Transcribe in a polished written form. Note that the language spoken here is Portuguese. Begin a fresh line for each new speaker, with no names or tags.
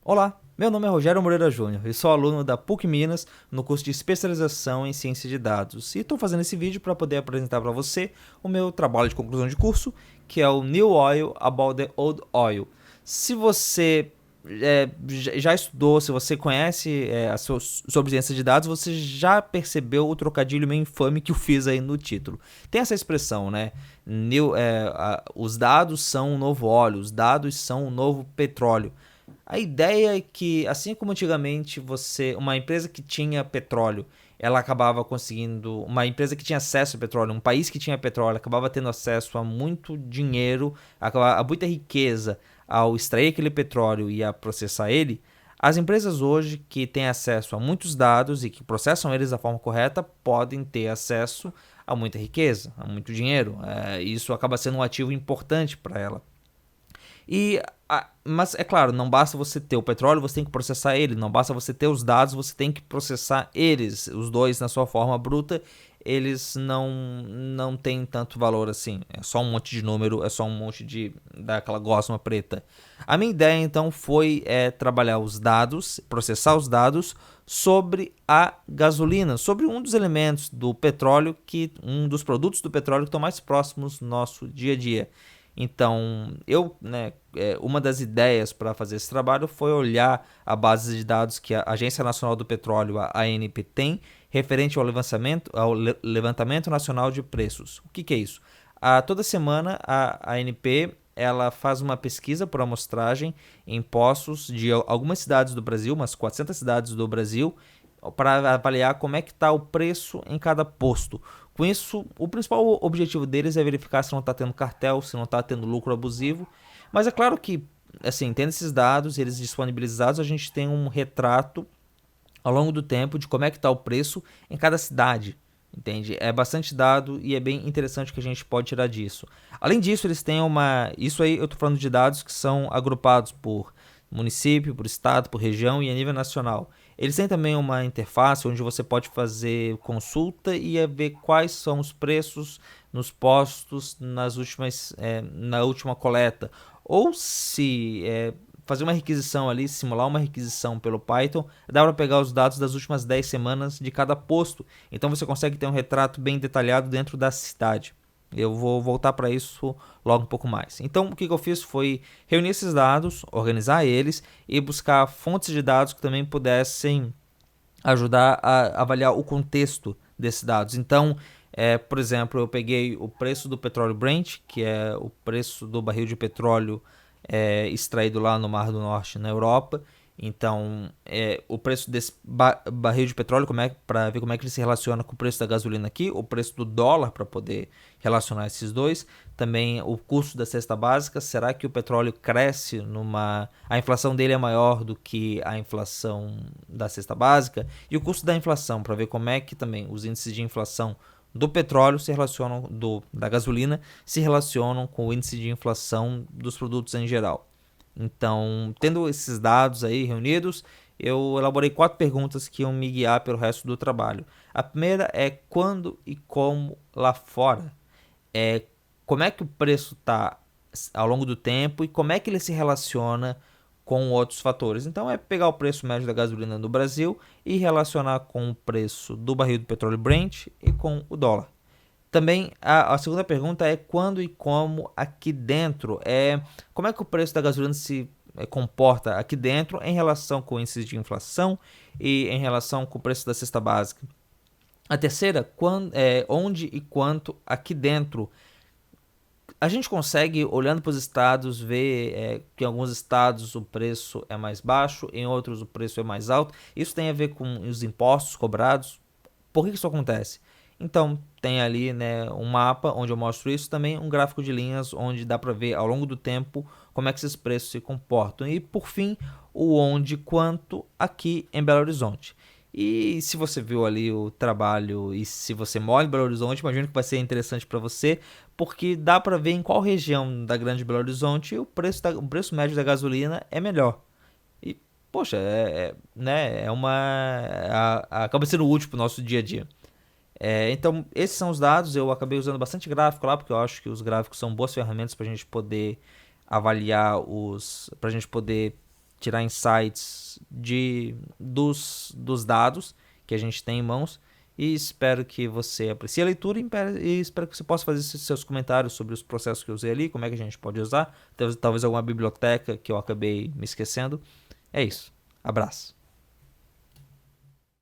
Olá, meu nome é Rogério Moreira Júnior e sou aluno da PUC Minas no curso de especialização em ciência de dados. E estou fazendo esse vídeo para poder apresentar para você o meu trabalho de conclusão de curso, que é o New Oil About the Old Oil. Se você já estudou, se você conhece sobre ciência de dados, você já percebeu o trocadilho meio infame que eu fiz aí no título. Tem essa expressão, né? Os dados são o novo óleo, os dados são o novo petróleo. A ideia é que, assim como antigamente uma empresa que tinha petróleo, ela acabava conseguindo, uma empresa que tinha acesso a petróleo, um país que tinha petróleo, acabava tendo acesso a muito dinheiro, a muita riqueza ao extrair aquele petróleo e a processar ele. As empresas hoje que têm acesso a muitos dados e que processam eles da forma correta podem ter acesso a muita riqueza, a muito dinheiro. Isso acaba sendo um ativo importante para ela. Mas é claro, não basta você ter o petróleo, você tem que processar ele. Não basta você ter os dados, você tem que processar eles. Os dois na sua forma bruta, eles não têm tanto valor assim. É só um monte de número, é só um monte daquela gosma preta. A minha ideia então foi trabalhar os dados, processar os dados sobre a gasolina, sobre um dos elementos do petróleo, um dos produtos do petróleo que estão mais próximos do nosso dia a dia. Então, uma das ideias para fazer esse trabalho foi olhar a base de dados que a Agência Nacional do Petróleo, a ANP, tem, referente ao levantamento nacional de preços. O que é isso? Toda semana a ANP ela faz uma pesquisa por amostragem em postos de algumas cidades do Brasil, umas 400 cidades do Brasil, para avaliar como é que está o preço em cada posto. Com isso, o principal objetivo deles é verificar se não está tendo cartel, se não está tendo lucro abusivo. Mas é claro que, assim, tendo esses dados, eles disponibilizados, a gente tem um retrato ao longo do tempo de como é que está o preço em cada cidade. Entende? É bastante dado e é bem interessante o que a gente pode tirar disso. Além disso, eles têm uma... Isso aí eu estou falando de dados que são agrupados por município, por estado, por região e a nível nacional. Eles têm também uma interface onde você pode fazer consulta e ver quais são os preços nos postos na última coleta. Ou se fazer uma requisição ali, simular uma requisição pelo Python, dá para pegar os dados das últimas 10 semanas de cada posto. Então você consegue ter um retrato bem detalhado dentro da cidade. Eu vou voltar para isso logo um pouco mais. Então, o que eu fiz foi reunir esses dados, organizar eles e buscar fontes de dados que também pudessem ajudar a avaliar o contexto desses dados. Então, por exemplo, eu peguei o preço do petróleo Brent, que é o preço do barril de petróleo extraído lá no Mar do Norte, na Europa. Então, o preço desse barril de petróleo, para ver como é que ele se relaciona com o preço da gasolina aqui, o preço do dólar para poder relacionar esses dois, também o custo da cesta básica. Será que o petróleo cresce a inflação dele é maior do que a inflação da cesta básica? E o custo da inflação, para ver como é que também os índices de inflação do petróleo se relacionam, da gasolina, se relacionam com o índice de inflação dos produtos em geral. Então, tendo esses dados aí reunidos, eu elaborei 4 perguntas que iam me guiar pelo resto do trabalho. A primeira é quando e como lá fora. Como é que o preço está ao longo do tempo e como é que ele se relaciona com outros fatores. Então, é pegar o preço médio da gasolina no Brasil e relacionar com o preço do barril do petróleo Brent e com o dólar. Também a segunda pergunta é quando e como aqui dentro como é que o preço da gasolina se comporta aqui dentro em relação com o índice de inflação e em relação com o preço da cesta básica. A terceira, onde e quanto aqui dentro. A gente consegue, olhando para os estados, ver que em alguns estados o preço é mais baixo, em outros o preço é mais alto. Isso tem a ver com os impostos cobrados. Por que isso acontece? Então, tem ali, né, um mapa onde eu mostro isso, também um gráfico de linhas onde dá para ver ao longo do tempo como é que esses preços se comportam. E, por fim, o onde e quanto aqui em Belo Horizonte. E se você viu ali o trabalho e se você mora em Belo Horizonte, imagino que vai ser interessante para você, porque dá para ver em qual região da Grande Belo Horizonte o preço médio da gasolina é melhor. E, poxa, né, acaba sendo útil para o nosso dia a dia. Então, esses são os dados. Eu acabei usando bastante gráfico lá, porque eu acho que os gráficos são boas ferramentas para a gente poder avaliar para a gente poder tirar insights dos dados que a gente tem em mãos. E espero que você aprecie a leitura e espero que você possa fazer seus comentários sobre os processos que eu usei ali, como é que a gente pode usar, talvez alguma biblioteca que eu acabei me esquecendo. É isso. Abraço.